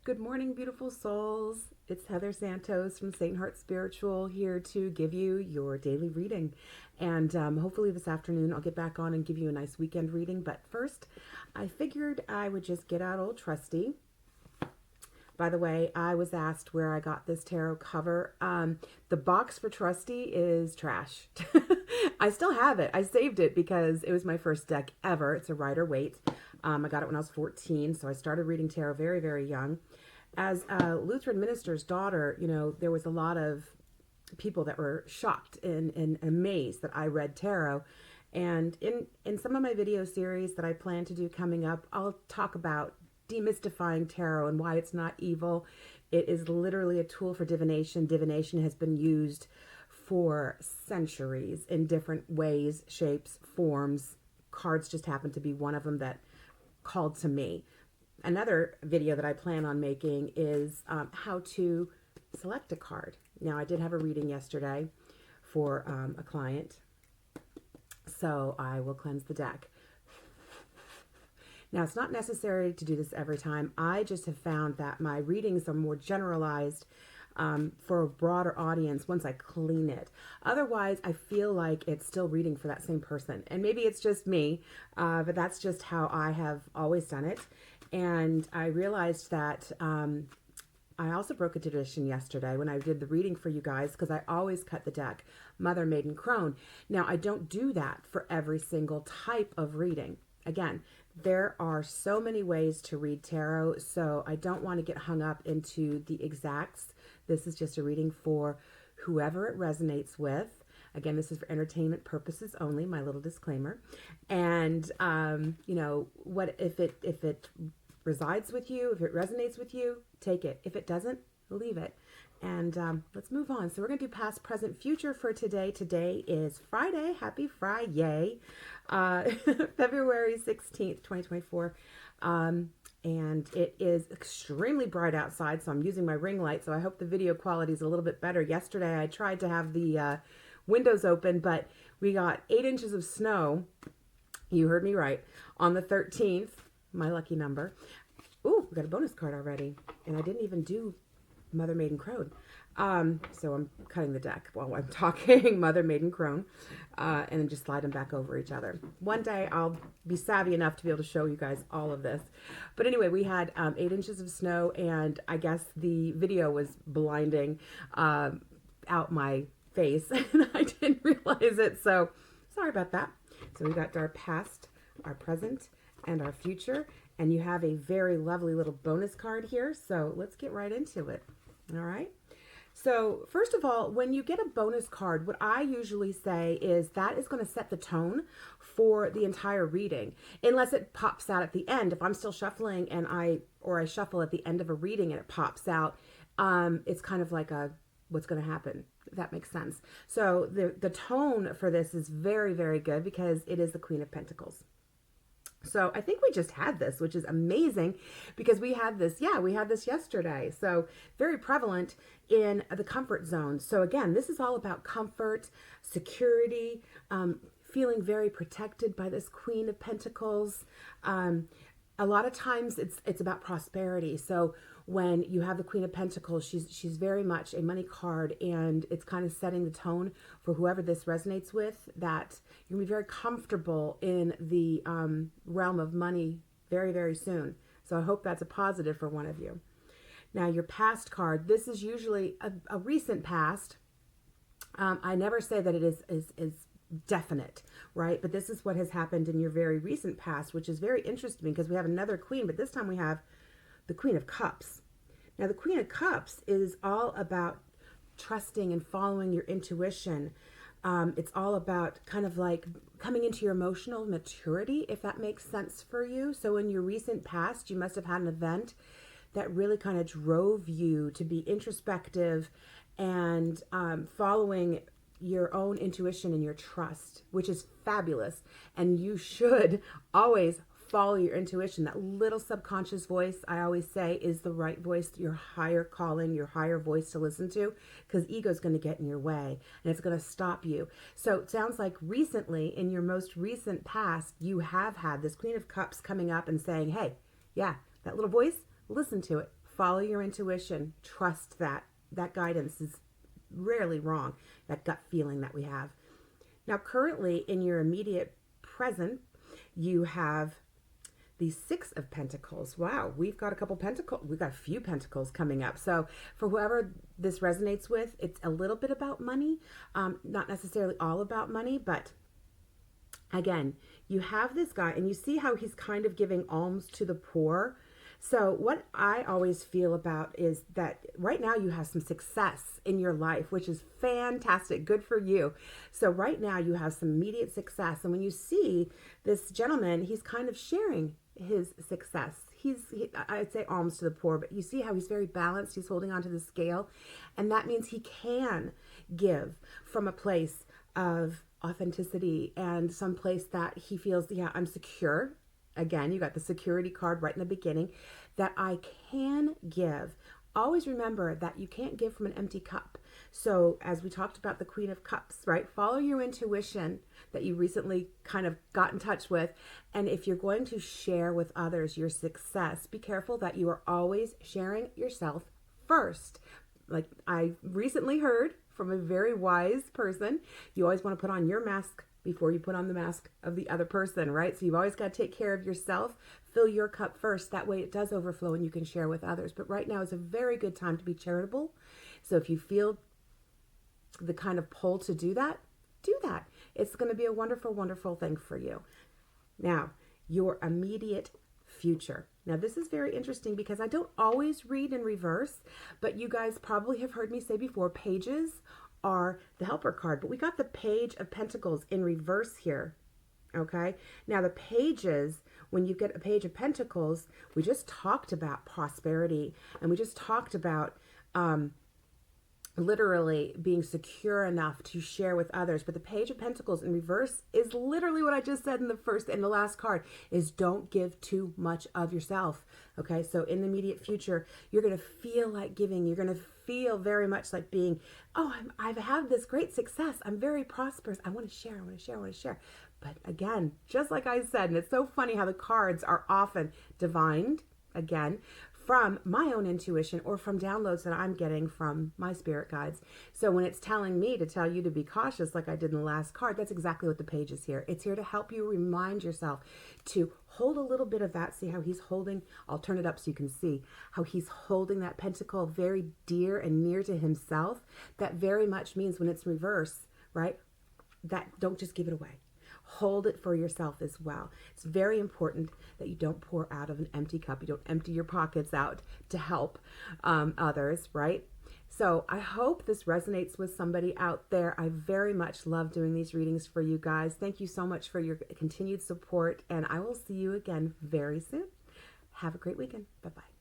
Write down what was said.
Good morning, beautiful souls. It's Heather Santos from Saint Heart Spiritual here to give you your daily reading. And hopefully this afternoon I'll get back on and give you a nice weekend reading. But first, I figured I would just get out old trusty. By the way, I was asked where I got this tarot cover. The box for Trusty is trash. I still have it. I saved it because it was my first deck ever. It's a Rider-Waite. I got it when I was 14, so I started reading tarot very, very young. As a Lutheran minister's daughter, there was a lot of people that were shocked and amazed that I read tarot. And in some of my video series that I plan to do coming up, I'll talk about demystifying tarot and why it's not evil. It is literally a tool for divination. Divination has been used for centuries in different ways, shapes, forms. Cards just happen to be one of them that called to me. Another video that I plan on making is how to select a card. Now, I did have a reading yesterday for a client, so I will cleanse the deck. Now, it's not necessary to do this every time. I just have found that my readings are more generalized for a broader audience once I clean it. Otherwise, I feel like it's still reading for that same person. And maybe it's just me, but that's just how I have always done it. And I realized that I also broke a tradition yesterday when I did the reading for you guys, because I always cut the deck Mother, Maiden, Crone. Now, I don't do that for every single type of reading. Again, there are so many ways to read tarot, so I don't want to get hung up into the exacts. This is just a reading for whoever it resonates with. Again, this is for entertainment purposes only, my little disclaimer. And, what if it resides with you, if it resonates with you, take it. If it doesn't, leave it. And let's move on. So we're going to do past, present, future for today. Today is Friday. Happy Friday. February 16th, 2024. And it is extremely bright outside, so I'm using my ring light, so I hope the video quality is a little bit better. Yesterday, I tried to have the windows open, but we got 8 inches of snow. You heard me right. On the 13th, my lucky number. Ooh, we got a bonus card already. And I didn't even do Mother, Maiden, Crone. So I'm cutting the deck while I'm talking Mother, Maiden, Crone, and then just slide them back over each other. One day I'll be savvy enough to be able to show you guys all of this. But anyway, we had 8 inches of snow, and I guess the video was blinding out my face, and I didn't realize it. So sorry about that. So we got our past, our present, and our future. And you have a very lovely little bonus card here. So let's get right into it. All right. So first of all, when you get a bonus card, what I usually say is that is going to set the tone for the entire reading, unless it pops out at the end. If I'm still shuffling and I shuffle at the end of a reading and it pops out, it's kind of like what's going to happen, if that makes sense. So the tone for this is very, very good because it is the Queen of Pentacles. So I think we just had this, which is amazing because we had this yesterday. So very prevalent in the comfort zone. So again, this is all about comfort, security, feeling very protected by this Queen of Pentacles. A lot of times it's about prosperity. So when you have the Queen of Pentacles, she's very much a money card, and it's kind of setting the tone for whoever this resonates with, that you're going to be very comfortable in the realm of money very, very soon. So I hope that's a positive for one of you. Now, your past card, this is usually a recent past. I never say that it is definite, right? But this is what has happened in your very recent past, which is very interesting because we have another queen, but this time we have the Queen of Cups. Now, the Queen of Cups is all about trusting and following your intuition. It's all about kind of like coming into your emotional maturity, if that makes sense for you. So in your recent past, you must have had an event that really kind of drove you to be introspective and following your own intuition and your trust, which is fabulous. And you should always follow your intuition. That little subconscious voice, I always say, is the right voice, your higher calling, your higher voice to listen to, because ego is going to get in your way and it's going to stop you. So it sounds like recently, in your most recent past, you have had this Queen of Cups coming up and saying, hey, yeah, that little voice, listen to it, Follow your intuition. Trust that. That guidance is rarely wrong, that gut feeling that we have. Now, currently in your immediate present, you have the Six of Pentacles. Wow, we've got a few pentacles coming up. So for whoever this resonates with, it's a little bit about money, not necessarily all about money, but again, you have this guy and you see how he's kind of giving alms to the poor. So what I always feel about is that right now you have some success in your life, which is fantastic. Good for you. So right now you have some immediate success. And when you see this gentleman, he's kind of sharing his success. I'd say alms to the poor, but you see how he's very balanced. He's holding onto the scale. And that means he can give from a place of authenticity and some place that he feels, yeah, I'm secure. Again, you got the security card right in the beginning, that I can give. Always remember that you can't give from an empty cup. So as we talked about the Queen of Cups, right? Follow your intuition that you recently kind of got in touch with. And if you're going to share with others your success, be careful that you are always sharing yourself first. Like I recently heard from a very wise person, you always want to put on your mask before you put on the mask of the other person, right? So you've always got to take care of yourself, fill your cup first. That way it does overflow and you can share with others. But right now is a very good time to be charitable. So if you feel the kind of pull to do that, do that. It's going to be a wonderful, wonderful thing for you. Now, your immediate future. Now, this is very interesting because I don't always read in reverse, but you guys probably have heard me say before, pages are the helper card, but we got the Page of Pentacles in reverse here. Okay. Now the pages, when you get a Page of Pentacles, we just talked about prosperity and we just talked about, literally being secure enough to share with others. But the Page of Pentacles in reverse is literally what I just said in the last card is don't give too much of yourself. Okay. So in the immediate future, you're going to feel like giving. You're going to feel very much like being, oh, I've had this great success. I'm very prosperous. I want to share. I want to share. I want to share. But again, just like I said, and it's so funny how the cards are often divined, again, from my own intuition or from downloads that I'm getting from my spirit guides. So when it's telling me to tell you to be cautious, like I did in the last card, that's exactly what the page is here. It's here to help you remind yourself to hold a little bit of that. See how he's holding, I'll turn it up so you can see how he's holding that pentacle very dear and near to himself. That very much means when it's reverse, right? That don't just give it away. Hold it for yourself as well. It's very important that you don't pour out of an empty cup. You don't empty your pockets out to help others, right? So I hope this resonates with somebody out there. I very much love doing these readings for you guys. Thank you so much for your continued support, and I will see you again very soon. Have a great weekend. Bye-bye.